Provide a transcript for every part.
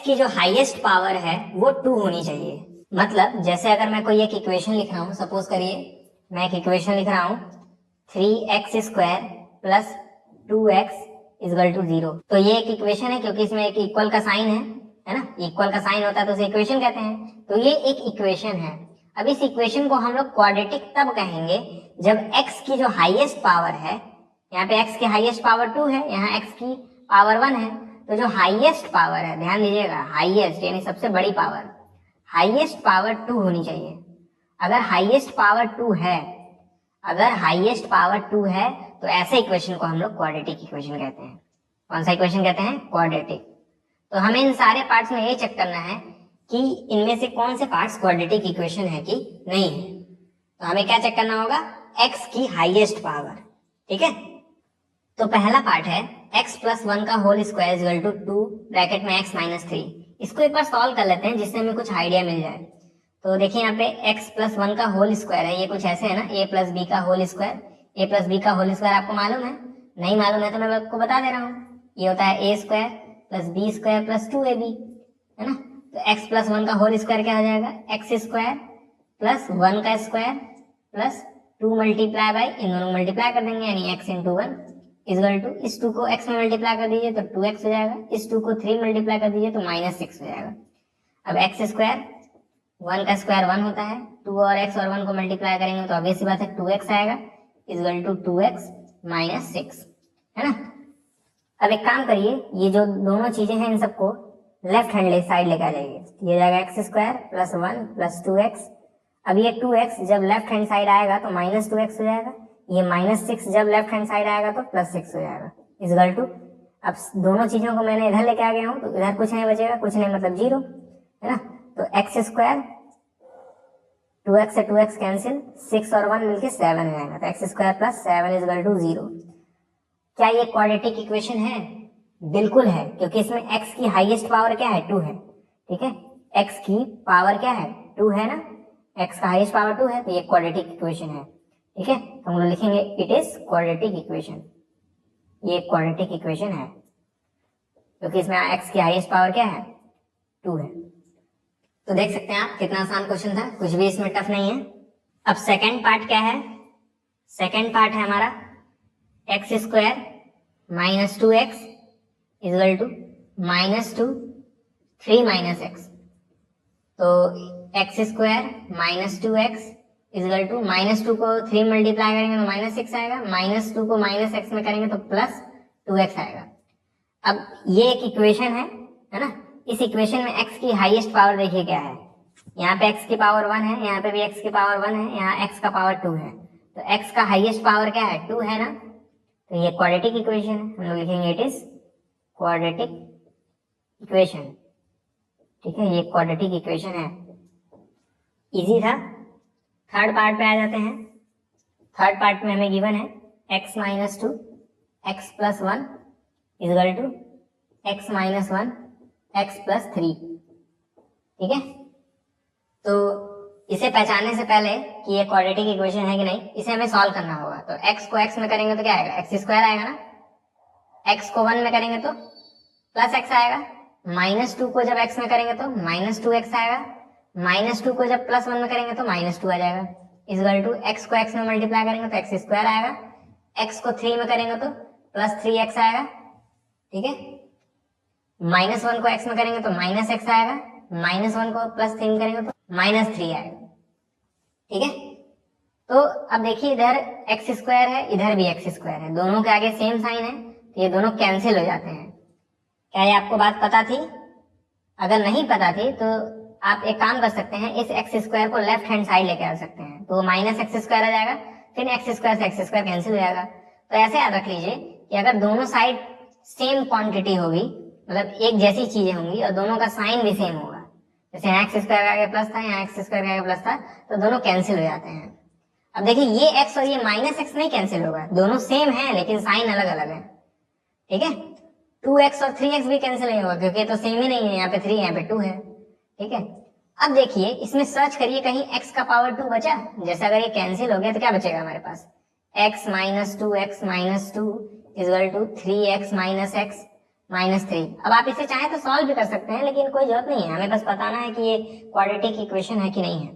की जो highest power है वो 2 होनी चाहिए। मतलब जैसे अगर मैं कोई एक इक्वेशन लिख रहा हूँ, सपोज करिए मैं एक इक्वेशन लिख रहा हूँ 3x² plus 2x equal to 0। तो ये एक इक्वेशन है क्योंकि इसमें एक इक्वल का साइन है ना, इक्वल का साइन होता है तो उसे इक्वेशन कहते हैं। तो ये एक इक्वेशन है। अब इस इक्वेशन को हम लोग क्वाड्रेटिक तब कहेंगे जब x की जो हाईएस्ट पावर है, यहाँ पे x की हाईएस्ट पावर 2 है, यहाँ x की पावर 1 है, तो जो हाईएस्ट पावर है, ध्यान दीजिएगा, हाईएस्ट यानी सबसे बड़ी पावर, हाईएस्ट पावर 2 होनी चाहिए। अगर हाईएस्ट पावर 2 है, अगर हाईएस्ट पावर 2 है तो ऐसे इक्वेशन को हम लोग क्वाड्रेटिक इक्वेशन कहते हैं। कौन सा इक्वेशन कहते हैं? क्वाड्रेटिक। तो हमें इन सारे पार्ट्स में ये चेक करना है कि इनमें से कौन से पार्ट्स क्वाड्रेटिक इक्वेशन है कि नहीं है। तो हमें क्या चेक करना होगा? x की हाईएस्ट पावर। ठीक है, तो पहला पार्ट है x प्लस 1 का whole square equal to 2 bracket में x माइनस 3। इसको एक बार सॉल्व कर लेते हैं जिससे हमें कुछ आइडिया मिल जाए। तो देखिए यहाँ पे x प्लस 1 का होल स्क्वायर है, ये कुछ ऐसे है ना, a प्लस बी का whole square. a plus B का होल स्क्वायर आपको मालूम है? नहीं मालूम है तो मैं आपको बता दे रहा हूँ, ये होता है a square plus B square plus 2ab, है ना। तो x प्लस 1 का होल स्क्वायर क्या हो जाएगा? x स्क्वायर प्लस 1 का स्क्वायर प्लस 2 मल्टीप्लाई बाई, इन दोनों मल्टीप्लाई कर देंगे यानी x इंटू 1 इक्वल टू, इस 2 को x में मल्टीप्लाई कर दीजिए तो 2x हो जाएगा, इस 2 को 3 मल्टीप्लाई कर दीजिए तो माइनस 6 हो जाएगा। अब x स्क्वायर, 1 का स्क्वायर 1 होता है, 2 और x और 1 को मल्टीप्लाई करेंगे तो ऑब्वियस सी बात है 2x आएगा इक्वल टू 2x माइनस 6, है ना। अब एक काम करिए, ये जो दोनों चीजें हैं इन सबको लेफ्ट हैंड साइड लेके आ जाइए। ये जाएगा x square plus 1 plus 2x। अब ये 2x जब लेफ्ट हैंड साइड आएगा तो माइनस 2x हो जाएगा, ये माइनस 6 जब लेफ्ट हैंड साइड आएगा तो प्लस 6 हो जाएगा इक्वल टू, अब दोनों चीजों को मैंने इधर लेके आ गया हूँ तो इधर कुछ नहीं बचेगा, कुछ नहीं मतलब 0, है ना। तो एक्स स्क्वायर, 2x से 2x कैंसिल, 6 और 1 मिलके 7 हो जाएगा, तो x square plus 7 equal to 0। क्या ये क्वाड्रेटिक इक्वेशन है? बिल्कुल है, क्योंकि इसमें x की हाईएस्ट पावर क्या है? 2 है। ठीक है, x की पावर क्या है? 2 है ना, x का हाईएस्ट पावर 2 है, तो ये क्वाड्रेटिक इक्वेशन है। ठीक है, तो हम लोग लिखेंगे इट इज क्वाड्रेटिक इक्वेशन। ये क्वाड्रेटिक इक्वेशन है क्योंकि इसमें x की हाईएस्ट पावर क्या है? 2 है। तो देख सकते हैं आप कितना आसान क्वेश्चन था, कुछ भी इसमें टफ नहीं है। अब सेकेंड पार्ट क्या है? सेकेंड पार्ट है हमारा x square minus 2x equal to minus 2 3 minus x. तो x square minus 2x equal to, minus 2 को 3 मल्टीप्लाई करेंगे तो माइनस 6 आएगा, माइनस 2 को माइनस x में करेंगे तो प्लस 2x आएगा। अब ये एक इक्वेशन है ना। इस इक्वेशन में x की हाईएस्ट पावर देखिए क्या है, यहाँ पे x की पावर 1 है, यहाँ पे भी x की पावर 1 है, यहाँ x का पावर 2 है, तो x का हाईएस्ट पावर क्या है? 2 है ना, तो ये क्वाड्रेटिक इक्वेशन है। हम लोग लिखेंगे इट इज क्वाड्रेटिक इक्वेशन। ठीक है, ये क्वाड्रेटिक इक्वेशन है। इजी था। थर्ड पार्ट पे आ जाते हैं। थर्ड पार्ट में हमें गिवन है x minus 2 x plus 1 equal to x minus 1 x plus 3। ठीक है, तो इसे पहचानने से पहले कि ये क्वाड्रेटिक इक्वेशन है कि नहीं, इसे हमें सॉल्व करना होगा। तो x को x में करेंगे तो क्या आएगा? एक्स स्क्वायर आएगा ना, x को 1 में करेंगे तो प्लस x आएगा, माइनस 2 को जब x में करेंगे तो माइनस 2x आएगा, माइनस 2 को जब प्लस 1 में करेंगे तो माइनस 2 आ जाएगा इक्वल टू, x को x में मल्टीप्लाई करेंगे तो x स्क्वायर आएगा, x को 3 में करेंगे तो प्लस 3x आएगा। ठीक है, माइनस 1 को x में करेंगे तो माइनस x आएगा, माइनस 1 को प्लस 3 करेंगे तो माइनस 3 आएगा। ठीक है, तो अब देखिए इधर एक्स स्क्वायर है, इधर भी एक्स स्क्वायर है, दोनों के आगे सेम साइन है, तो ये दोनों कैंसिल हो जाते हैं। क्या ये आपको बात पता थी? अगर नहीं पता थी तो आप एक काम कर सकते हैं, इस एक्स स्क्वायर को लेफ्ट हैंड साइड लेके आ सकते हैं, तो माइनस एक्स स्क्वायर आ जाएगा, फिर एक्स स्क्वायर से एक्स स्क्वायर कैंसिल हो जाएगा। तो ऐसे याद रख लीजिए कि अगर दोनों साइड सेम क्वांटिटी होगी, मतलब एक जैसी चीजें होंगी और दोनों का साइन भी सेम होगा, जैसे यहाँ एक्स स्क्वायर का आगे प्लस था, यहाँ एक्स स्क्वायर का आगे प्लस था, तो दोनों कैंसिल हो जाते हैं। अब देखिए ये x और ये माइनस एक्स नहीं कैंसिल होगा, दोनों सेम है लेकिन साइन अलग अलग है। ठीक है, 2x और 3x भी कैंसिल नहीं होगा क्योंकि तो सेम ही नहीं है, यहाँ पे 3 यहाँ पे 2 है। ठीक है, अब देखिए इसमें सर्च करिए कहीं x का पावर 2 बचा, जैसे अगर ये कैंसिल हो गया तो क्या बचेगा हमारे पास? x minus 2 x minus 2 equal to 3x minus x -3। अब आप इसे चाहें तो सॉल्व भी कर सकते हैं, लेकिन कोई जरूरत नहीं है, हमें बस बताना है कि ये क्वाड्रेटिक इक्वेशन है कि नहीं है।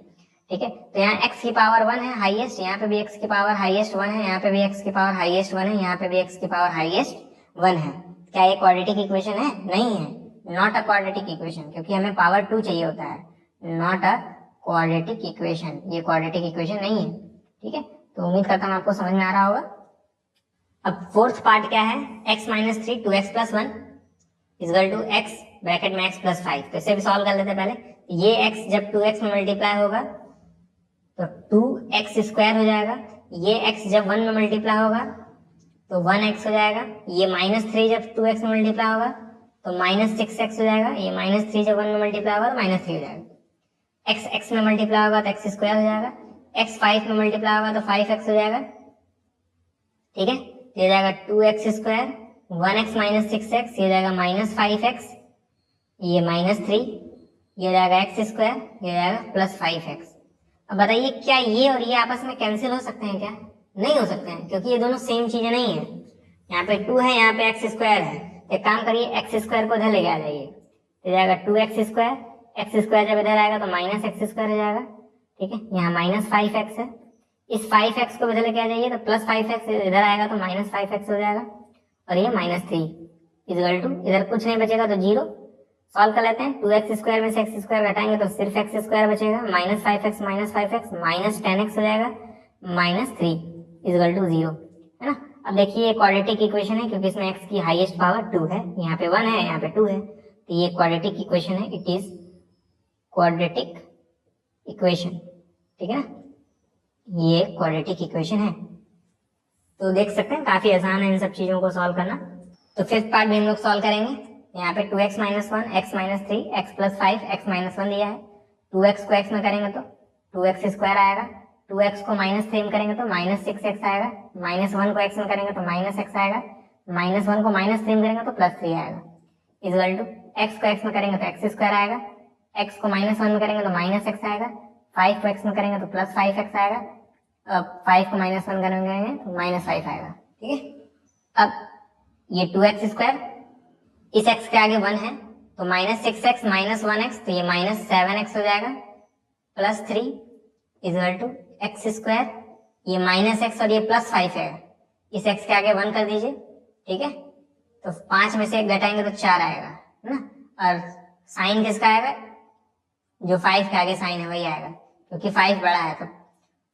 ठीक है, तो यहाँ x की पावर 1 है हाईएस्ट, यहाँ पे भी x की पावर हाईएस्ट 1 है, यहाँ पे भी x की पावर हाईएस्ट 1 है, यहाँ पे भी x की पावर हाईएस्ट 1 है। क्या ये क्वाड्रेटिक इक्वेशन है? नहीं है, नॉट अ क्वाड्रेटिक इक्वेशन, क्योंकि हमें पावर 2 चाहिए होता है। नॉट अ क्वाड्रेटिक इक्वेशन, ये क्वाड्रेटिक इक्वेशन नहीं है। ठीक है, तो उम्मीद करता हूँ आपको समझ में आ रहा होगा। अब फोर्थ पार्ट क्या है, x minus 3 2x plus 1 equal to x bracket में x प्लस 5। तो इसे भी सॉल्व कर लेते हैं पहले। ये x जब 2x में मल्टीप्लाई होगा तो 2x स्क्वायर हो जाएगा, ये x जब 1 में मल्टीप्लाई होगा तो 1x हो जाएगा, ये -3 जब 2x में मल्टीप्लाई होगा तो -6x हो जाएगा, ये -3 जब 1 में मल्टीप्लाई होगा तो -3 हो जाएगा, x x में मल्टीप्लाई होगा तो x स्क्वायर हो जाएगा, x 5 में मल्टीप्लाई होगा तो 5x हो जाएगा। ठीक है, ये जाएगा 2x square, 1x minus 6x, ये जाएगा -5x, ये -3, ये जाएगा x स्क्वायर, ये जाएगा +5x। अब बताइए क्या ये और ये आपस में कैंसिल हो सकते हैं क्या? नहीं हो सकते हैं, क्योंकि ये दोनों सेम चीजें नहीं है। यहाँ पे 2 है, यहाँ पे x स्क्वायर है। एक काम करिए, x स्क्वायर को इधर लेके आ जाइए, तो जाएगा 2x स्क्वायर, x स्क्वायर जब इधर आएगा तो -x स्क्वायर हो जाएगा। ठीक है, यहाँ -5x है, इस 5x को इधर लेके आ जाइए तो +5x इधर आएगा तो -5x हो जाएगा, और ये -3 इजल टू इधर कुछ नहीं बचेगा तो 0। सॉल्व कर लेते हैं, 2x स्क्वायर में से x स्क्वायर घटाएंगे तो सिर्फ x स्क्वायर बचेगा, -5x -10x हो जाएगा, -3 इजल टू 0, है ना। अब देखिए ये क्वाड्रेटिक इक्वेशन है, क्योंकि इसमें x की हाईएस्ट पावर 2 है, यहाँ पे 1 है, यहाँ पे 2 है, तो ये क्वाड्रेटिक इक्वेशन है, इट इज क्वाड्रेटिक इक्वेशन। ठीक है ना, ये क्वाड्रेटिक इक्वेशन है। तो देख सकते हैं काफी आसान है इन सब चीजों को सॉल्व करना। तो फिफ्थ पार्ट भी हम लोग सॉल्व करेंगे। यहाँ पे 2x minus 1, x minus 3, x plus 5, x minus 1 दिया है। 2x को x में करेंगे तो 2x स्क्वायर आएगा, 2x को -3 में करेंगे तो -6x आएगा, -1 को x में करेंगे तो -x आएगा, -1 को -3 में करेंगे तो +3 आएगा, इजल टू x को x में करेंगे तो x स्क्वायर आएगा, x को -1 में करेंगे तो -x आएगा, 5 को x में करेंगे तो +5x आएगा, 5 को -1 करेंगे तो -5 आएगा। ठीक है, अब ये 2x स्क्वायर इस x के आगे 1 है तो -6x -1x, तो ये -7x हो जाएगा, +3 इजल टू x स्क्वायर, ये -x और ये +5 है, इस x के आगे 1 कर दीजिए। ठीक है, तो 5 में से 1 घटाएंगे तो 4 आएगा, है ना, और साइन किसका आएगा? जो 5 के आगे साइन है वही आएगा, क्योंकि 5 बड़ा है तो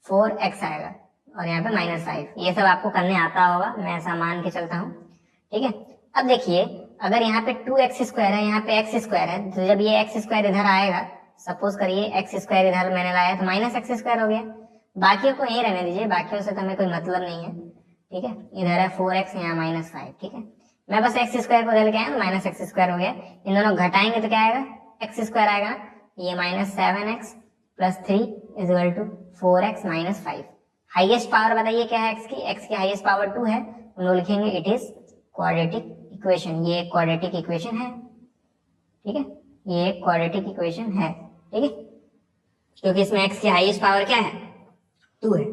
4x आएगा, और यहाँ पे -5। ये सब आपको करने आता होगा, मैं ऐसा मान के चलता हूँ। ठीक है, अब देखिए अगर यहाँ पे 2x स्क्वायर है, यहाँ पे x स्क्वायर है, तो जब ये x स्क्वायर इधर आएगा, सपोज करिए x स्क्वायर इधर मैंने लाया तो -x स्क्वायर हो गया, बाकियों को यही रहने दीजिए, बाकियों से तो हमें कोई मतलब नहीं है। ठीक है, इधर है 4x, यहाँ -5। ठीक है, मैं बस x स्क्वायर को इधर लेके आया तो -x स्क्वायर हो गया, इन दोनों घटाएंगे तो क्या आएगा? x स्क्वायर आएगा, ये -7x +3 equal to 4x -5। Highest power बताइए क्या है x की हाईएस्ट पावर 2 है, हम लोग लिखेंगे इट इज क्वाड्रेटिक इक्वेशन। ये क्वाड्रेटिक इक्वेशन है। ठीक है, ये क्वाड्रेटिक इक्वेशन है। ठीक है, क्योंकि इसमें x की हाईएस्ट पावर क्या है? 2 है।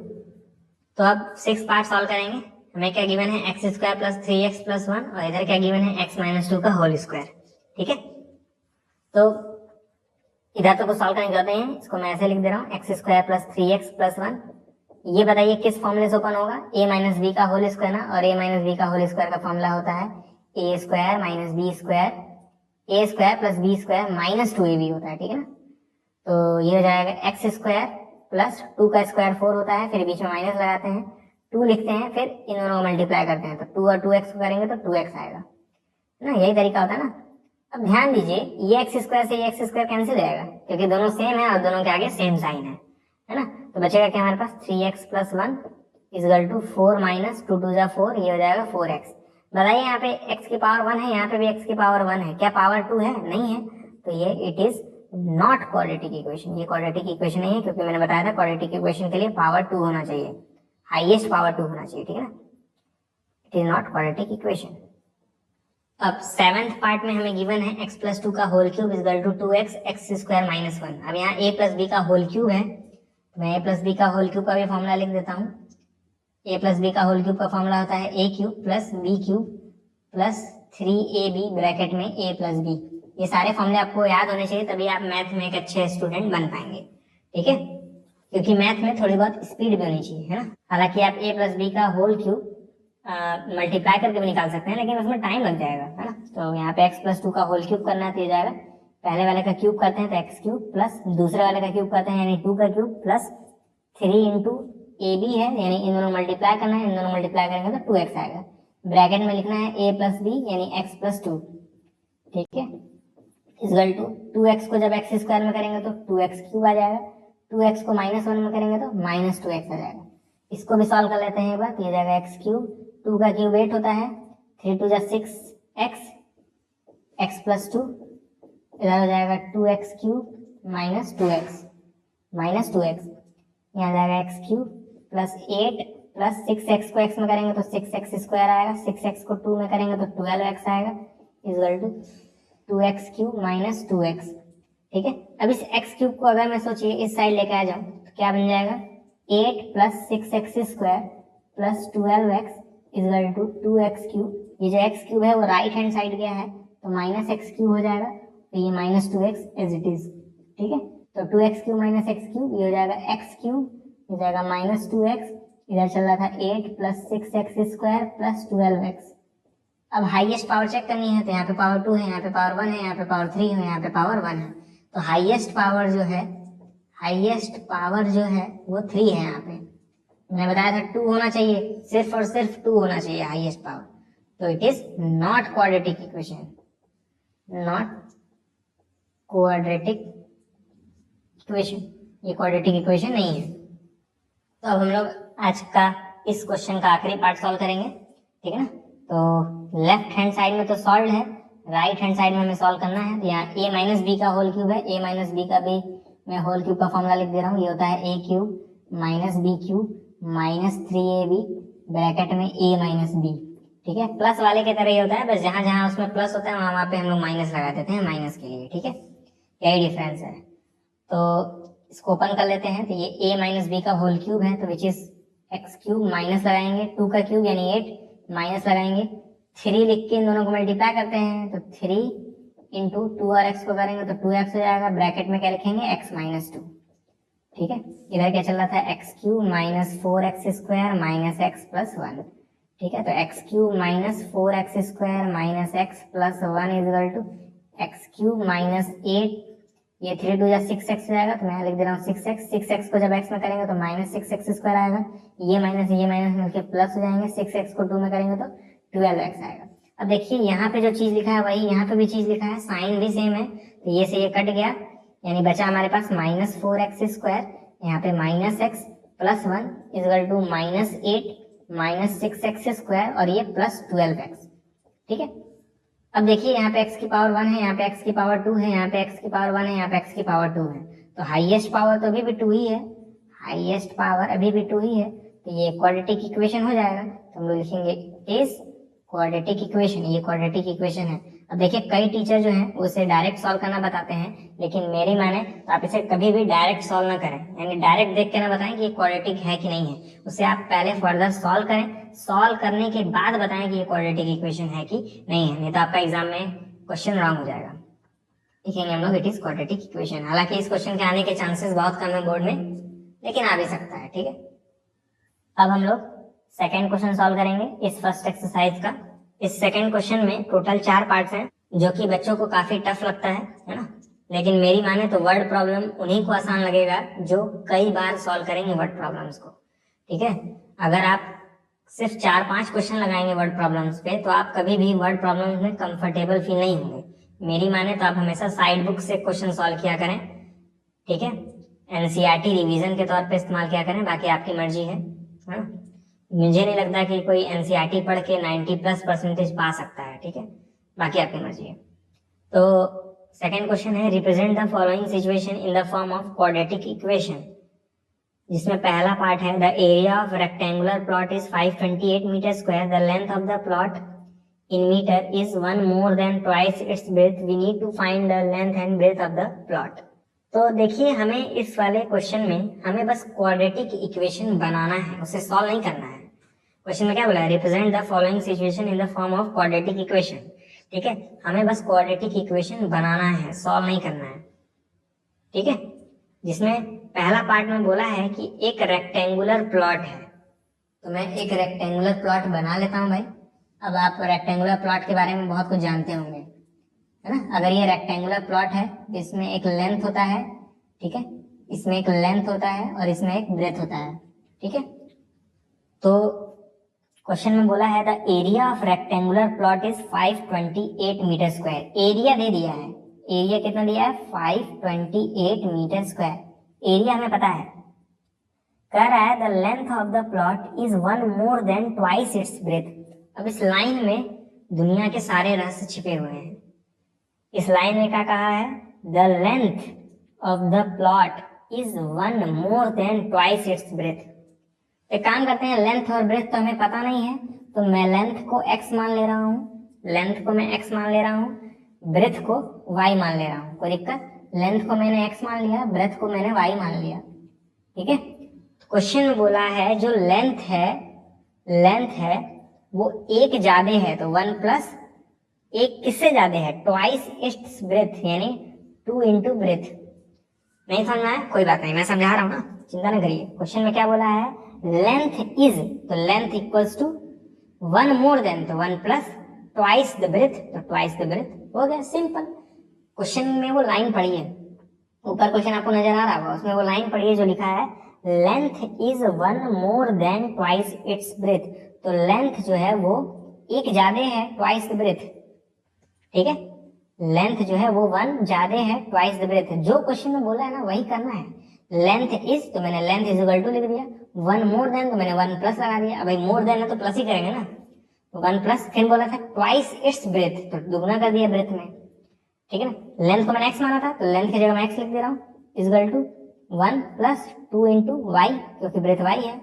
तो अब 6 पार्ट सॉल्व करेंगे। हमें क्या गिवन है? x square plus 3x plus 1, और इधर क्या गिवन है? x माइनस 2 का होल स्क्वायर। ठीक है, तो इधर तो कुछ सॉल्व करने की जरूरत नहीं है, इसको मैं ऐसे लिख दे रहा हूँ, x square plus 3x plus 1। ये बताइए किस फॉर्मूले से ओपन होगा? a माइनस बी का होल स्क्वायर ना, और a माइनस बी का होल स्क्वायर का फॉर्मूला होता है a square minus B square, a square plus B square minus 2ab होता है। ठीक है ना, तो ये हो जाएगा x स्क्वायर प्लस 2 का स्क्वायर 4 होता है, फिर बीच में माइनस लगाते हैं, 2 लिखते हैं, फिर इन दोनों को मल्टीप्लाई करते हैं, तो 2 और 2x को करेंगे तो 2x आएगा ना, यही तरीका होता है ना। अब ध्यान दीजिए ये x स्क्वायर से ये x स्क्वायर कैंसिल हो जाएगा, क्योंकि दोनों सेम है और दोनों के आगे सेम साइन है ना। तो बचेगा क्या हमारे पास? 3x plus 1 equal to 4 minus 2 2 4, ये हो जाएगा 4x। बताइए यहाँ पे x की पावर 1 है, यहाँ पे भी x की पावर 1 है, क्या पावर 2 है? नहीं है, तो ये it is not quadratic equation. ये क्वाड्रेटिक इक्वेशन नहीं है, क्योंकि मैंने बताया था क्वाड्रेटिक इक्वेशन के लिए पावर 2 होना चाहिए, हाईएस्ट पावर 2 होना चाहिए। ठीक है ना, it is not quadratic equation. अब 7th पार्ट में हमें गिवन है x प्लस 2 का whole cube equal to 2x x square minus 1। अब यहाँ a प्लस बी का होल क्यूब है, मैं a प्लस बी का होल क्यूब का भी फॉर्मूला लिख देता हूँ। a प्लस बी का होल क्यूब का फॉर्मूला होता है a cube plus B cube plus 3ab bracket में a प्लस बी। ये सारे फॉर्मूले आपको याद होने चाहिए, तभी आप मैथ में एक अच्छे स्टूडेंट बन पाएंगे, ठीक है। क्योंकि मैथ में थोड़ी बहुत स्पीड भी होनी चाहिए, है ना। हालांकि आप a प्लस बी का होल क्यूब मल्टीप्लाई करके भी निकाल सकते हैं, लेकिन उसमें टाइम लग जाएगा, है ना। तो यहाँ पे x प्लस 2 का होल क्यूब करना है तो ये जाएगा, पहले वाले का क्यूब करते हैं तो x क्यूब प्लस दूसरे वाले का क्यूब करते हैं यानी 2 का cube plus 3 into A B है, यानी इन दोनों मल्टीप्लाई करना है, इन दोनों मल्टीप्लाई करेंगे तो 2x आएगा। ब्रैकेट में लिखना है a प्लस बी यानी x प्लस 2, ठीक है, इक्वल टू 2x को जब x स्क्वायर में करेंगे तो 2x क्यूब आ जाएगा, 2x को -1 में करेंगे तो -2x आ जाएगा। इसको भी सॉल्व कर लेते हैं एक बार, तो ये जाएगा x क्यूब, 2 का क्यूब 8 होता है, 3 2 6x, x प्लस 2, इधर हो जाएगा 2x क्यूब माइनस 2x, यहाँ जाएगा x cube plus 8 plus 6x को x में करेंगे तो 6x स्क्वायर आएगा, 6x को 2 में करेंगे तो 12x आएगा, equal to 2x cube minus 2x, ठीक है। अब इस x क्यूब को अगर मैं सोचिए इस साइड लेके आ जाऊं तो क्या बन जाएगा, 8 plus 6x square plus 12x equal to 2x cube. ये जो x क्यूब है वो राइट हैंड साइड गया है तो माइनस x क्यूब हो जाएगा, तो ये minus 2x as it is, ठीक है। तो 2x cube minus x cube, ये हो जाएगा x क्यूब, ये जाएगा माइनस 2x, इधर चल रहा था 8 plus 6x square plus 12x। अब हाईएस्ट पावर चेक करनी है तो यहाँ पे पावर 2 है, यहाँ पे पावर 1 है, यहाँ पे पावर 3 है, यहाँ पे पावर 1 है, तो हाईएस्ट पावर जो है वो 3 है। यहाँ पे मैंने बताया था 2 होना चाहिए, सिर्फ और सिर्फ 2 होना चाहिए हाईएस्ट पावर, तो it is not quadratic equation, ये क्वाड्रेटिक इक्वेशन नहीं है। तो अब हम लोग आज का इस क्वेश्चन का आखिरी पार्ट सॉल्व करेंगे, ठीक है ना। तो लेफ्ट हैंड साइड में तो सॉल्व है, राइट हैंड साइड में हमें सॉल्व करना है। तो यहाँ a माइनस बी का होल क्यूब है, a माइनस बी का भी मैं होल क्यूब का फॉर्मूला लिख दे रहा हूँ, ये होता है a cube minus B cube minus 3ab bracket में a माइनस बी, ठीक है। प्लस वाले की तरह ही होता है, बस जहां जहां उसमें प्लस होता है वहां पे हम लोग माइनस लगा देते हैं माइनस के लिए, ठीक है, यही डिफरेंस है। तो इसको ओपन कर लेते हैं, तो ये a माइनस बी का होल क्यूब है, तो which is x cube minus लगाएंगे 2 का क्यूब यानी 8 माइनस लगाएंगे 3 लिख के इन दोनों को मल्टीप्लाई करते हैं, तो 3 इंटू 2 और x को करेंगे तो 2x हो जाएगा, ब्रैकेट में क्या लिखेंगे x माइनस 2, ठीक है। इधर क्या चल रहा था x cube minus 4x square minus x plus 1, ठीक है। तो x cube minus 4x square minus x plus 1 is equal to x cube minus 8, ये 3 2 6x हो जाएगा, तो मैं लिख दे रहा हूँ 6x को जब x में करेंगे तो माइनस 6x स्क्वायर आएगा, ये माइनस मिलके प्लस हो जाएंगे, 6x को 2 में करेंगे तो 12x आएगा। अब देखिए यहाँ पे जो चीज लिखा है वही यहाँ पे भी चीज लिखा है, साइन भी सेम है, तो ये से ये कट गया, यानी बचा हमारे पास माइनस 4x स्क्वायर, यहाँ पे minus x plus 1 equal to minus 8 minus 6x square और ये प्लस 12x, ठीक है। अब देखिए यहाँ पे x की पावर 1 है, यहाँ पे x की पावर 2 है, यहाँ पे x की पावर 1 है, यहाँ पे x की पावर 2 है, तो हाईएस्ट पावर तो अभी भी 2 ही है, हाईएस्ट पावर अभी भी 2 ही है, तो ये क्वाड्रेटिक इक्वेशन हो जाएगा। तो हम लोग लिखेंगे इज क्वाड्रेटिक इक्वेशन, ये क्वाड्रेटिक इक्वेशन है। अब देखिए कई टीचर जो हैं उसे डायरेक्ट सॉल्व करना बताते हैं, लेकिन मेरी माने तो आप इसे कभी भी डायरेक्ट सॉल्व ना करें, यानी डायरेक्ट देख के ना बताएं कि ये क्वाड्रेटिक है कि नहीं है, उसे आप पहले फर्दर सॉल्व करें, सॉल्व करने के बाद बताएं कि ये क्वाड्रेटिक इक्वेशन है कि नहीं है, नहीं तो आपका एग्जाम में क्वेश्चन रॉन्ग हो जाएगा। लिखेंगे हम लोग इट इज क्वाड्रेटिक इक्वेशन। हालांकि इस क्वेश्चन के आने के चांसेस बहुत कम है बोर्ड में, लेकिन आ भी सकता है, ठीक है। अब हम लोग सेकेंड क्वेश्चन सॉल्व करेंगे इस फर्स्ट एक्सरसाइज का। इस सेकेंड क्वेश्चन में टोटल 4 पार्ट्स हैं, जो कि बच्चों को काफी टफ लगता है ना, लेकिन मेरी माने तो वर्ड प्रॉब्लम उन्हीं को आसान लगेगा जो कई बार सॉल्व करेंगे वर्ड प्रॉब्लम्स को, ठीक है। अगर आप सिर्फ 4-5 क्वेश्चन लगाएंगे वर्ड प्रॉब्लम्स पे तो आप कभी भी वर्ड प्रॉब्लम्स में कंफर्टेबल फील नहीं होंगे। मेरी माने तो आप हमेशा साइड बुक से क्वेश्चन सॉल्व किया करें, ठीक है, एनसीईआरटी रिवीजन के तौर पे इस्तेमाल किया करें, बाकी आपकी मर्जी है ना। मुझे नहीं लगता कि कोई एनसीईआरटी पढ़ के 90+% पा सकता है, ठीक है, बाकी आपकी मर्जी है। तो सेकंड क्वेश्चन है represent the following situation in the form of quadratic equation, जिसमें पहला पार्ट है the area of rectangular plot is 528 metre square, the length of the plot in metre is 1 more than twice its breadth, we need to find the length and breadth of the plot। तो देखिए हमें इस वाले question में हमें बस quadratic equation बनाना है, उसे सॉल्व नहीं करना है। क्वेश्चन में क्या बोला है, represent the following situation in the form of quadratic equation, ठीक है, हमें बस क्वाड्रेटिक इक्वेशन बनाना है, सॉल्व नहीं करना है। ठीक है, जिसमें पहला पार्ट में बोला है कि एक रेक्टेंगुलर प्लॉट है, तो मैं एक रेक्टेंगुलर प्लॉट बना लेता हूं भाई। अब आप रेक्टेंगुलर प्लॉट के बारे में बहुत कुछ जानते होंगे, है ना। अगर ये रेक्टेंगुलर प्लॉट है, इसमें एक लेंथ होता है, ठीक है, इसमें एक लेंथ होता है और इसमें एक ब्रेथ होता है। ठीक है, तो क्वेश्चन में बोला है the area of rectangular plot is 528 metre square. Area दे दिया है, एरिया कितना दिया है, 528 मीटर स्क्वायर। एरिया हमें पता है। कह रहा है the length of the plot is 1 more then twice its breath. अब इस लाइन में दुनिया के सारे रहस्य छिपे हुए हैं। इस लाइन में क्या कहा है, the length of the plot is 1 more then twice its breath. एक काम करते हैं, लेंथ और ब्रेथ तो हमें पता नहीं है, तो मैं लेंथ को x मान ले रहा हूँ, लेंथ को मैं x मान ले रहा हूँ, ब्रेथ को y मान ले रहा हूँ। कोई दिक्कत, लेंथ को मैंने x मान लिया, ब्रेथ को मैंने y मान लिया। ठीक है, क्वेश्चन में बोला है जो लेंथ है वो एक ज्यादा है, तो 1 प्लस एक किससे ज्यादा है, ट्वाइस इट्स ब्रेथ, यानी 2 इंटू ब्रेथ। नहीं समझना है, कोई बात नहीं, मैं समझा रहा हूँ ना, चिंता ना करिए। क्वेश्चन में क्या बोला है, लेंथ इज, तो length equals to 1 more than, तो 1 प्लस ट्वाइस द ब्रेथ, तो ट्वाइस द ब्रेथ। हो गया, सिंपल। क्वेश्चन में वो लाइन पढ़ी है, ऊपर क्वेश्चन आपको नजर आ रहा होगा, उसमें वो लाइन पढ़ी है जो लिखा है length is 1 more then twice its breath. तो लेंथ जो है वो एक ज्यादा है ट्वाइस द ब्रेथ। ठीक है, लेंथ जो है वो 1 ज्यादा है ट्वाइस द ब्रेथ। जो क्वेश्चन में बोला है ना वही करना है। लेंथ इज, तो मैंने लेंथ इज इक्वल टू लिख दिया, 1 मोर देन, तो मैंने 1 प्लस लगा दिया। अब भाई मोर देन है तो प्लस ही करेंगे ना, तो 1 प्लस, फिर बोला था ट्वाइस इट्स ब्रेथ, तो दुगना कर दिया ब्रेथ में। ठीक है ना, लेंथ को मैंने x माना था, तो लेंथ की जगह मैं x लिख दे रहा हूँ, is equal to 1 plus 2 into y, क्योंकि ब्रेथ y है।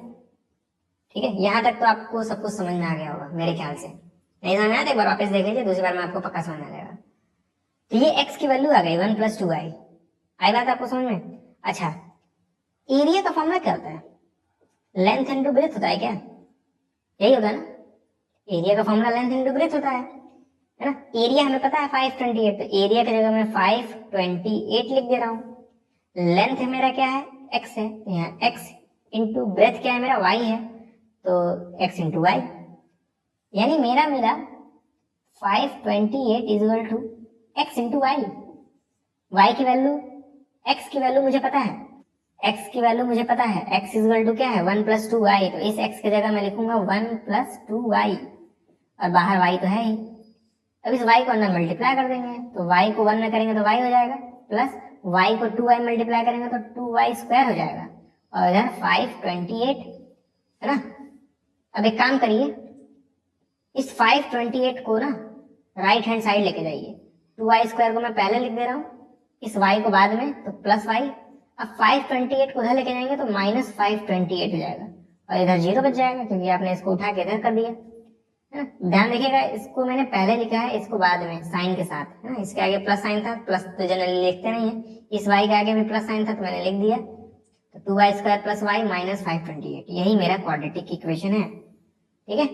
ठीक है, यहाँ तक तो आपको सब कुछ समझ में आ गया होगा मेरे ख्याल से। नहीं समझ में आया तो एक बार वापस देख लीजिए, दूसरी बार में आपको पक्का समझ में आ जाएगा। तो ये x की वैल्यू आ गई 1 प्लस 2y, आई बात आपको समझ में। अच्छा, एरिया का फॉर्मूला क्या होता है, लेंथ इंटू ब्रेथ होता है क्या, यही होता है ना। एरिया का फॉर्मूला लेंथ इंटू ब्रेथ होता है ना। एरिया हमें पता है 528, तो एरिया की जगह मैं 528 लिख दे रहा हूँ। लेंथ मेरा क्या है, x है, तो यहाँ x इंटू ब्रेथ क्या है मेरा, y है, तो x इंटू y, यानी मेरा 528 is equal to x into y। y की वैल्यू, x की वैल्यू मुझे पता है, x की वैल्यू मुझे पता है, x इज इक्वल टू क्या है 1 प्लस 2y, तो इस x की जगह मैं लिखूंगा 1 प्लस 2y, और बाहर y तो है ही। अब इस y को अंदर मल्टीप्लाई कर देंगे, तो y को 1 में करेंगे तो y हो जाएगा, प्लस y को 2y मल्टीप्लाई करेंगे तो 2y स्क्वायर हो जाएगा, और इधर 528, है ना। अब एक काम करिए, इस 528 को ना राइट हैंड साइड लेके जाइए, 2y स्क्वायर को मैं पहले लिख दे रहा हूँ, इस y को बाद में, तो प्लस y। अब 528 को उधर लेके जाएंगे तो माइनस 528 हो जाएगा, और इधर 0 बच जाएगा, क्योंकि आपने इसको उठा के इधर कर दिया, है ना। ध्यान रखिएगा, इसको मैंने पहले लिखा है, इसको बाद में साइन के साथ, है ना। इसके आगे प्लस साइन था, प्लस तो जनरली लिखते नहीं है, इस y के आगे भी प्लस साइन था तो मैंने लिख दिया, तो 2y square plus y minus 528, यही मेरा क्वाड्रेटिक इक्वेशन है। ठीक है,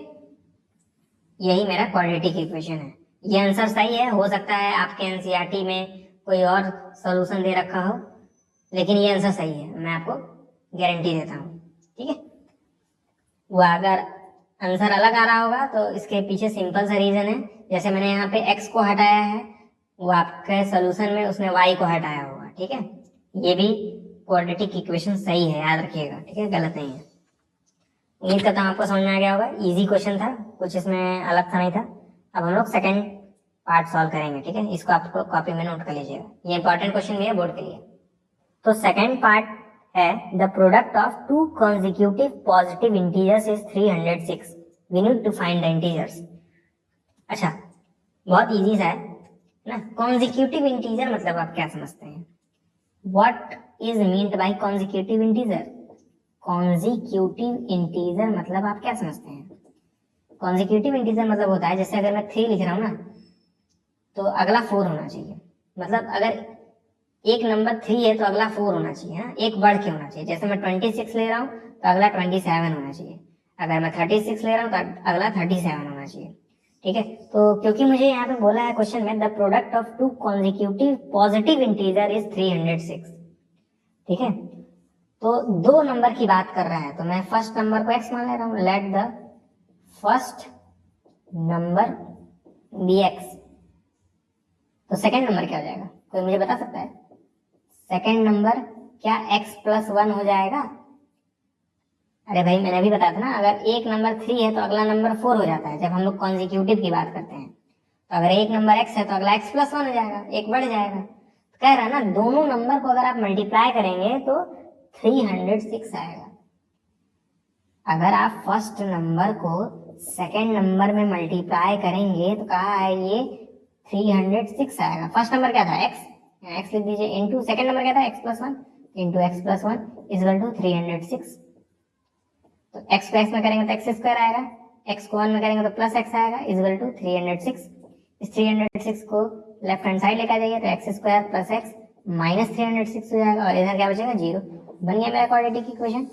यही मेरा क्वाड्रेटिक इक्वेशन है। ये आंसर सही है, हो सकता है आपके एनसीईआरटी में कोई और सॉल्यूशन दे रखा हो, लेकिन ये आंसर सही है, मैं आपको गारंटी देता हूँ। ठीक है, वो अगर आंसर अलग आ रहा होगा तो इसके पीछे सिंपल सा रीजन है, जैसे मैंने यहाँ पे x को हटाया है, वो आपके सॉल्यूशन में उसने y को हटाया होगा। ठीक है, ये भी क्वाड्रेटिक इक्वेशन सही है, याद रखिएगा। ठीक है, गलत नहीं है। उम्मीद करता हूँ आपको समझ में आ गया होगा, इजी क्वेश्चन था, कुछ इसमें अलग था नहीं था। अब हम लोग सेकंड पार्ट सॉल्व करेंगे। ठीक है, इसको आप कॉपी में नोट कर लीजिएगा, ये इंपॉर्टेंट क्वेश्चन भी है बोर्ड के लिए। तो सेकंड पार्ट है the product of 2 consecutive positive integers is 306, we need to find the integers. अच्छा, बहुत इजी सा है ना। कॉन्जिक्यूटिव इंटीजर मतलब आप क्या समझते हैं, what is meant by consecutive integer. Consecutive integer मतलब आप क्या समझते हैं, कॉन्जिक्यूटिव इंटीजर मतलब होता है, जैसे अगर मैं 3 लिख रहा हूँ ना, तो अगला 4 होना चाहिए। मतलब अगर एक नंबर 3 है तो अगला 4 होना चाहिए, है ना, एक बढ़ के होना चाहिए। जैसे मैं 26 ले रहा हूँ तो अगला 27 होना चाहिए, अगर मैं 36 ले रहा हूँ तो अगला 37 होना चाहिए। ठीक है, तो क्योंकि मुझे यहाँ पे बोला है क्वेश्चन में the product of two consecutive positive integer is 306, ठीक है, तो दो नंबर की बात कर रहा है, तो मैं फर्स्ट नंबर को एक्स मान ले रहा हूं, let the first number be X. तो सेकेंड नंबर क्या हो जाएगा, कोई मुझे बता सकता है? सेकेंड नंबर क्या x+1 हो जाएगा? अरे भाई मैंने भी बताया था ना, अगर एक नंबर 3 है तो अगला नंबर 4 हो जाता है जब हम लोग कॉन्जिक्यूटिव की बात करते हैं। तो अगर एक नंबर x है तो अगला x+1 हो जाएगा, एक बढ़ जाएगा। तो कह रहा है ना दोनों नंबर को अगर आप मल्टीप्लाई करेंगे तो 306 आएगा। अगर आप फर्स्ट नंबर को सेकेंड नंबर में मल्टीप्लाई करेंगे तो कहा है ये 306 आएगा। फर्स्ट नंबर क्या था x, x लिख दीजिए, इंटू सेकेंड नंबर क्या था x+1, into x+1 equal to 306। तो x को x में करेंगे तो x स्क्वायर आएगा, x को 1 में करेंगे तो प्लस x आएगा इक्वल टू 306। इस 306 को लेफ्ट हैंड साइड लेकर जाइए तो x square plus x minus 306 हो जाएगा और इधर क्या बचेगा 0। बन गया मेरा क्वाड्रेटिक इक्वेशन।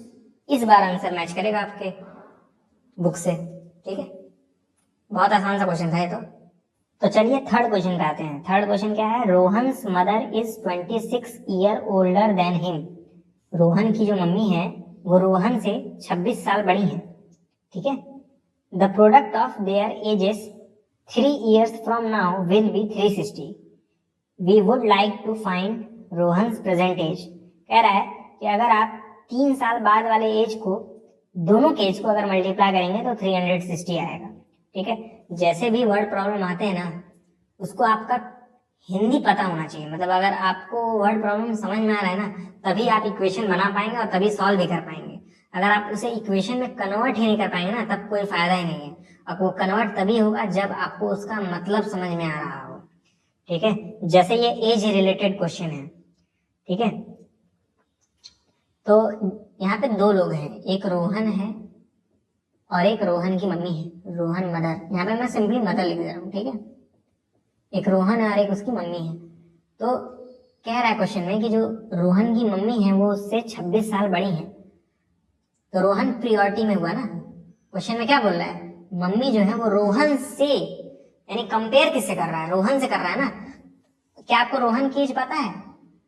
इस बार आंसर मैच करेगा आपके बुक से, ठीक है, बहुत आसान सा क्वेश्चन था ये तो चलिए थर्ड क्वेश्चन पे आते हैं। थर्ड क्वेश्चन क्या है, Rohan's mother is 26 year older than him. Rohan की जो मम्मी है वो रोहन से 26 साल बड़ी है, ठीक है। The product of their ages 3 years from now will be 360। We would like to find Rohan's present age. कह रहा है कि अगर आप 3 साल बाद वाले एज को, दोनों के एज को अगर मल्टीप्लाई करेंगे तो 360 आएगा, ठीक है। जैसे भी वर्ड प्रॉब्लम आते हैं ना उसको आपका हिंदी पता होना चाहिए, मतलब अगर आपको वर्ड प्रॉब्लम समझ में आ रहा है ना तभी आप इक्वेशन बना पाएंगे और तभी सॉल्व भी कर पाएंगे। अगर आप उसे इक्वेशन में कन्वर्ट ही नहीं कर पाएंगे ना तब कोई फायदा ही नहीं है। आपको कन्वर्ट तभी होगा जब आपको उसका मतलब समझ में आ रहा हो, ठीक है। जैसे ये एज रिलेटेड क्वेश्चन है, ठीक है, तो यहाँ पे दो लोग हैं, एक रोहन है और एक रोहन की मम्मी है, रोहन मदर। यहाँ पे मैं सिंपली मदर लिख दे रहा हूँ, ठीक है। एक रोहन है और एक उसकी मम्मी है। तो कह रहा है क्वेश्चन में कि जो रोहन की मम्मी है वो उससे 26 साल बड़ी है। तो रोहन प्रियोरिटी में हुआ ना, क्वेश्चन में क्या बोल रहा है, मम्मी जो है वो रोहन से, यानी कंपेयर किससे कर रहा है, रोहन से कर रहा है ना। क्या आपको रोहन की एज पता है?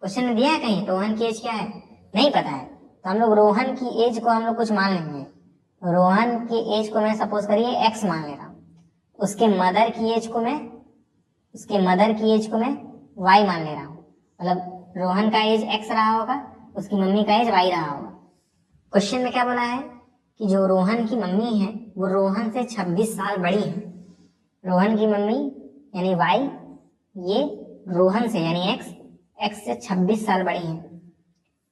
क्वेश्चन में दिया है कहीं रोहन की एज क्या है? नहीं पता है, तो हम लोग रोहन की एज को हम लोग कुछ मान लेंगे। रोहन की एज को मैं सपोज करिए x मान ले रहा हूँ, उसके मदर की एज को मैं y मान ले रहा हूँ। मतलब रोहन का एज x रहा होगा, उसकी मम्मी का एज y रहा होगा। क्वेश्चन में क्या बोला है कि जो रोहन की मम्मी है वो रोहन से 26 साल बड़ी है। रोहन की मम्मी यानी y, ये रोहन से यानी x से 26 साल बड़ी है।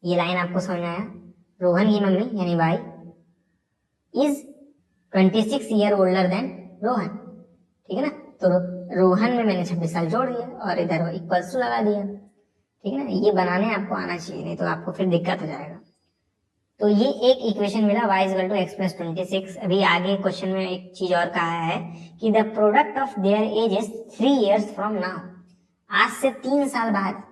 ये लाइन आपको समझ आया? रोहन की मम्मी यानी y is 26 year older than Rohan, ठीक है ना। तो रोहन में मैंने 26 साल जोड़ दिया और इधर इक्वल्स टू लगा दिया, ठीक है ना। ये बनाने आपको आना चाहिए, नहीं तो आपको फिर दिक्कत हो जाएगा। तो ये एक इक्वेशन मिला y equal to x plus 26। अभी आगे क्वेश्चन में एक चीज और कहा है कि the product of their age is 3 years from now. आज से 3 साल बाद,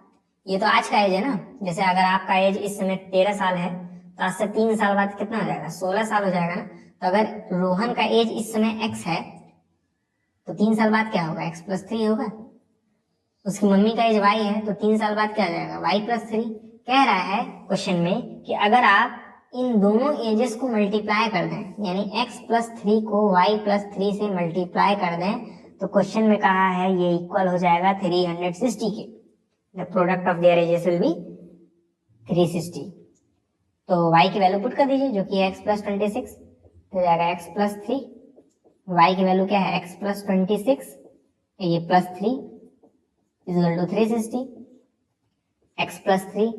ये तो आज का एज है ना, जैसे अगर आपका एज इस समय 13 साल है तो आज से 3 साल बाद कितना हो जाएगा, 16 साल हो जाएगा ना। तो अगर रोहन का एज इस समय x है तो 3 साल बाद क्या होगा, x+3 होगा। उसकी मम्मी का एज y है तो 3 साल बाद क्या हो जाएगा, y+3। कह रहा है क्वेश्चन में कि अगर आप इन दोनों एजेस को मल्टीप्लाई कर दें, यानी x+3 को y+3 से मल्टीप्लाई कर दें, तो क्वेश्चन में कहा है ये इक्वल हो जाएगा 360 के। The product of their edges will be 360। तो y की वैल्यू पुट कर दीजिए जो कि है x+26, तो जाएगा x+3। y की वैल्यू क्या है, x+26, ये +3 इक्वल टू 360। x+3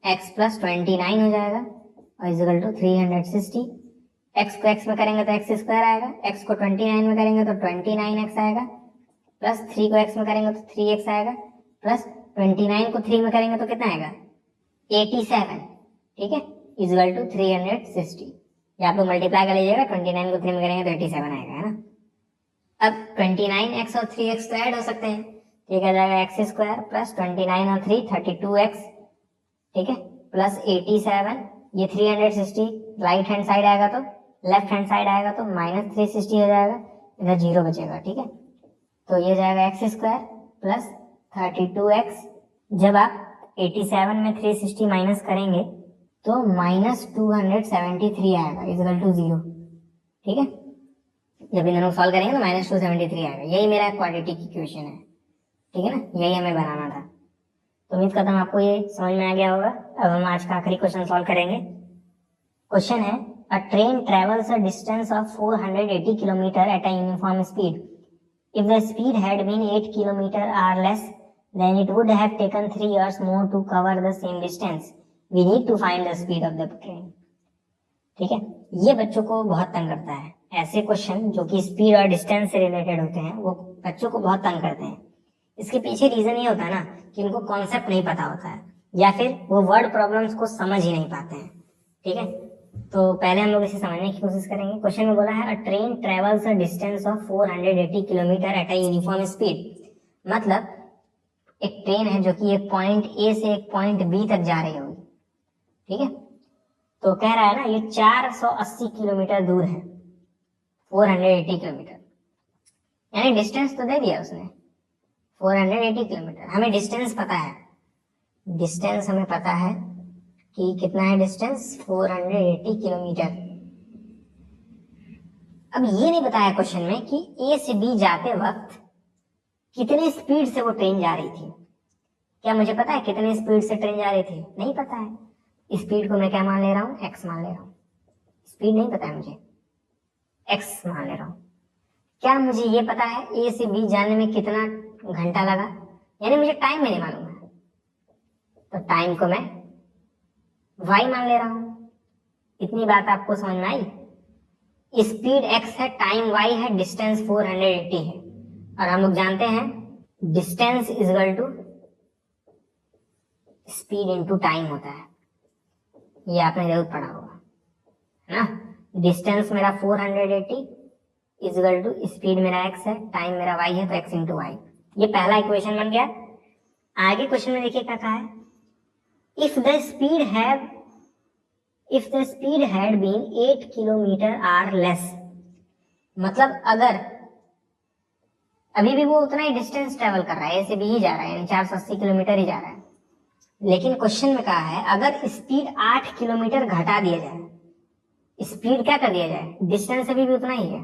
x+29 हो जाएगा और इक्वल टू 360। x को x में करेंगे तो x स्क्वायर आएगा, x को 29 में करेंगे तो 29x आएगा, प्लस 3 को x में करेंगे तो 3x आएगा, प्लस 29 को 3 में करेंगे तो कितना आएगा 87, ठीक है, इक्वल टू 360। ये आप लोग मल्टीप्लाई कर लीजिएगा, 29 को 3 में करेंगे तो 87 आएगा, है ना। अब 29x और 3x तो ऐड हो सकते हैं, ठीक है, जाएगा x स्क्वायर प्लस 29 और 3 32x, ठीक है, प्लस 87, ये 360 राइट हैंड साइड आएगा तो लेफ्ट हैंड साइड आएगा तो -360 हो जाएगा, इधर 0 बचेगा, ठीक है। तो ये जाएगा एक्स स्क्वायर प्लस 32x, जब आप 87 में 360 माइनस करेंगे तो -273 आएगा इक्वल टू 0, ठीक है। जब इन दोनों सॉल्व करेंगे तो -273 आएगा। यही मेरा क्वाड्रेटिक इक्वेशन है, ठीक है ना, यही हमें बनाना था। तो उम्मीद करता हूँ आपको ये समझ में आ गया होगा। अब हम आज का आखिरी क्वेश्चन सॉल्व करेंगे। क्वेश्चन है, a train travels a distance of 480 kilometre at a uniform speed. If the speed had been 8 kilometre hour less, then it would have taken 3 years more to cover the same distance. We need to find the speed of the train. ठीक है, ये बच्चों को बहुत तंग करता है। ऐसे क्वेश्चन जो कि स्पीड और डिस्टेंस से रिलेटेड होते हैं वो बच्चों को बहुत तंग करते हैं। इसके पीछे रीजन ये होता है ना कि उनको कॉन्सेप्ट नहीं पता होता है या फिर वो वर्ड प्रॉब्लम्स को समझ ही नहीं पाते हैं, ठीक है। तो पहले हम लोग इसे समझने की कोशिश करेंगे। क्वेश्चन में बोला है, a train travels a distance of 480 kilometre at a uniform speed. मतलब एक ट्रेन है जो कि एक पॉइंट ए से एक पॉइंट बी तक जा रही होगी, ठीक है। तो कह रहा है ना ये 480 किलोमीटर दूर है, 480 किलोमीटर, यानी डिस्टेंस तो दे दिया उसने 480 किलोमीटर। हमें डिस्टेंस पता है, डिस्टेंस हमें पता है कि कितना है डिस्टेंस, 480 किलोमीटर। अब ये नहीं बताया क्वेश्चन में कि ए से बी जाते वक्त कितने स्पीड से वो ट्रेन जा रही थी। क्या मुझे पता है कितने स्पीड से ट्रेन जा रही थी? नहीं पता है। स्पीड को मैं क्या मान ले रहा हूँ, एक्स मान ले रहा हूँ। स्पीड नहीं पता है मुझे, एक्स मान ले रहा हूँ। क्या मुझे ये पता है ए से बी जाने में कितना घंटा लगा, यानी मुझे टाइम में नहीं मालूम है, तो टाइम को मैं वाई मान ले रहा हूँ। इतनी बात आपको समझ में आई? स्पीड एक्स है, टाइम वाई है, डिस्टेंस 480 है, और हम लोग जानते हैं distance is equal to speed into time होता है। ये आपने जरूर पढ़ा होगा, है ना। डिस्टेंस मेरा 480 इज इक्वल टू स्पीड मेरा एक्स है, टाइम मेरा वाई है, तो एक्स इंटू वाई। ये पहला इक्वेशन बन गया। आगे क्वेश्चन में देखिए क्या कहा है, if the speed had been 8 kilometre hour less. मतलब अगर अभी भी वो उतना ही डिस्टेंस ट्रेवल कर रहा है, ऐसे भी ही जा रहा है, यानी 480 किलोमीटर ही जा रहा है, लेकिन क्वेश्चन में कहा है अगर स्पीड 8 किलोमीटर घटा दिया जाए, स्पीड क्या कर दिया जाए, डिस्टेंस अभी भी उतना ही है,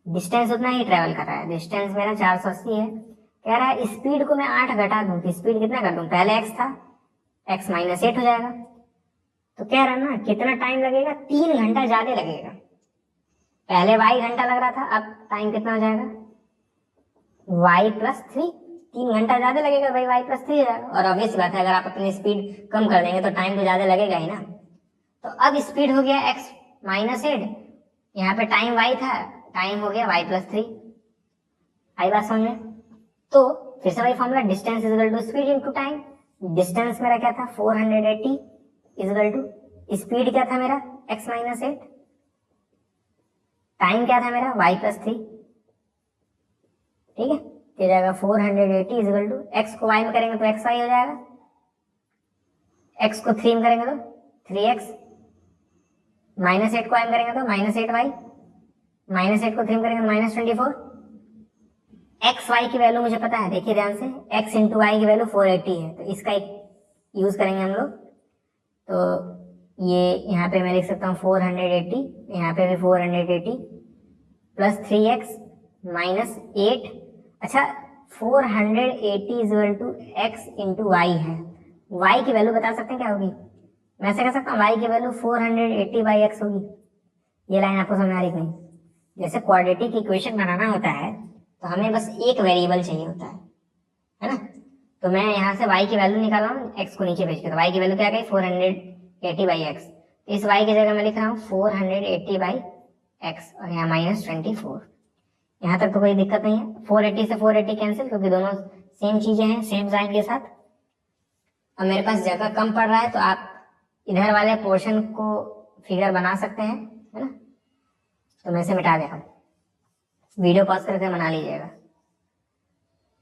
डिस्टेंस उतना ही ट्रेवल कर रहा है, डिस्टेंस मेरा 480 है। कह रहा है स्पीड को मैं 8 घटा दूं तो स्पीड कितना कर दूं, पहले एक्स था, एक्स -8 हो जाएगा। तो कह रहा है ना कितना टाइम लगेगा, 3 घंटा ज्यादा लगेगा। पहले वाई घंटा लग रहा था, अब टाइम कितना हो जाएगा, y+3, 3 घंटा ज्यादा लगेगा भाई, y+3 हो जाएगा। और ऑब्वियस बात है अगर आप अपनी स्पीड कम कर देंगे तो टाइम तो ज्यादा लगेगा ही ना। तो अब स्पीड हो गया x -8, यहाँ पे टाइम y था, टाइम हो गया y+3। आई बात समझ में? तो फिर से वही formula, distance is equal to speed into time. Distance मेरा क्या था 480 इज इक्वल टू स्पीड क्या था मेरा x -8, टाइम क्या था मेरा y+3, ठीक है। ये जाएगा 480 इज इक्वल टू, एक्स को y में करेंगे तो xy हो जाएगा, x को 3 में करेंगे तो 3x, -8 को y में करेंगे तो -8y, -8 को 3 में करेंगे तो -24। एक्स वाई की वैल्यू मुझे पता है, देखिए ध्यान से, x इंटू वाई की वैल्यू 480 है, तो इसका एक यूज करेंगे हम लोग। तो ये यहाँ पे मैं लिख सकता हूँ 480, यहाँ पे भी 480 प्लस 3x -8। अच्छा, 480 is equal to X into Y है, y की वैल्यू बता सकते हैं क्या होगी? मैं ऐसे कह सकता हूँ y की वैल्यू 480 बाई एक्स होगी। ये लाइन आपको समझ आ रही नहीं? जैसे क्वाड्रेटिक इक्वेशन बनाना होता है तो हमें बस एक वेरिएबल चाहिए होता है ना। तो मैं यहाँ से y की वैल्यू निकाल रहा हूँ x को नीचे भेज के, तो y की वैल्यू क्या गई 480 बाई एक्स। इस y की जगह मैं लिख रहा हूँ 480 बाई एक्स और यहाँ -24। यहाँ तक तो कोई दिक्कत नहीं है, 480 से 480 कैंसिल, क्योंकि दोनों सेम चीजें हैं, सेम साइन के साथ। अब मेरे पास जगह कम पड़ रहा है तो आप इधर वाले पोर्शन को फिगर बना सकते हैं, है ना। तो मैं इसे मिटा दे रहा हूँ, वीडियो पॉज करके बना लीजिएगा,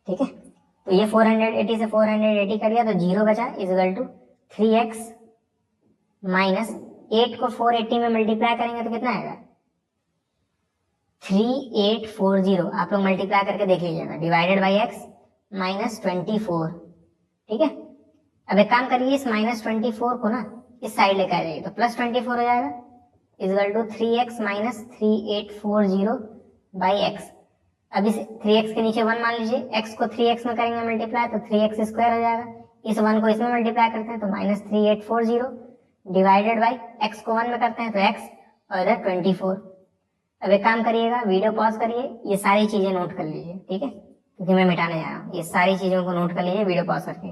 ठीक है। तो ये 480 से 480 कर दिया तो 0 बचा, इज इक्वल टू 3x -8 को 480 में मल्टीप्लाई करेंगे तो कितना आएगा, 3840 आप लोग मल्टीप्लाई करके देख लीजिएगा, डिवाइडेड बाई एक्स माइनस 24। ठीक है, अब एक काम करिए, इस माइनस 24 को ना इस साइड लेकर आ जाइए, तो प्लस 24 हो जाएगा, equal to 3x minus 3840 by X. अब इस 3x के नीचे 1 मान लीजिए, x को 3x में करेंगे मल्टीप्लाई तो 3x स्क्वायर हो जाएगा, इस 1 को इसमें मल्टीप्लाई करते हैं तो माइनस 3840 डिवाइडेड बाई x को 1 में करते हैं तो x और इधर 24। अब एक काम करिएगा, वीडियो पॉज करिए, ये सारी चीजें नोट कर लीजिए, ठीक है, क्योंकि मैं मिटाने जा रहा हूँ, ये सारी चीजों को नोट कर लीजिए वीडियो पॉज करके।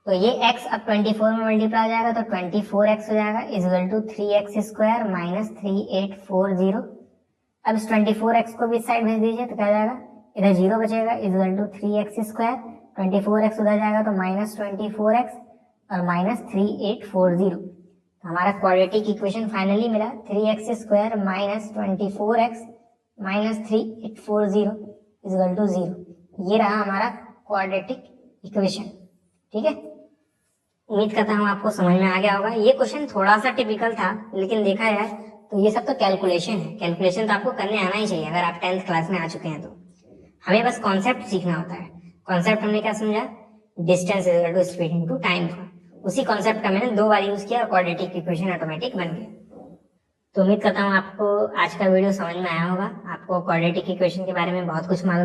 तो ये x अब 24 में मल्टीप्लाई हो जाएगा तो 24x हो जाएगा, equal to 3x square minus 3840। अब इस 24x को भी इस साइड भेज दीजिए तो क्या जाएगा, इधर 0 बचेगा, equal to 3x square, 24x उधर जाएगा तो माइनस 24x और माइनस 3840। हमारा क्वाड्रेटिक इक्वेशन फाइनली मिला 3x square minus 24x minus 3840 equal to 0। ये रहा हमारा क्वाड्रेटिक इक्वेशन। ठीक है, उम्मीद करता हूँ आपको समझ में आ गया होगा। ये क्वेश्चन थोड़ा सा टिपिकल था, लेकिन देखा जाए तो ये सब तो कैलकुलेशन है, कैलकुलेशन तो आपको करने आना ही चाहिए अगर आप 10th क्लास में आ चुके हैं तो। हमें बस कॉन्सेप्ट सीखना होता है। कॉन्सेप्ट हमने क्या समझा, distance is equal to speed into time था, उसी कॉन्सेप्ट का मैंने 2 बार यूज किया और क्वाड्रेटिक इक्वेशन ऑटोमेटिक बन गया। तो उम्मीद करता हूँ आपको आज का वीडियो समझ में आया होगा, आपको क्वाड्रेटिक इक्वेशन के बारे में बहुत कुछ मालूम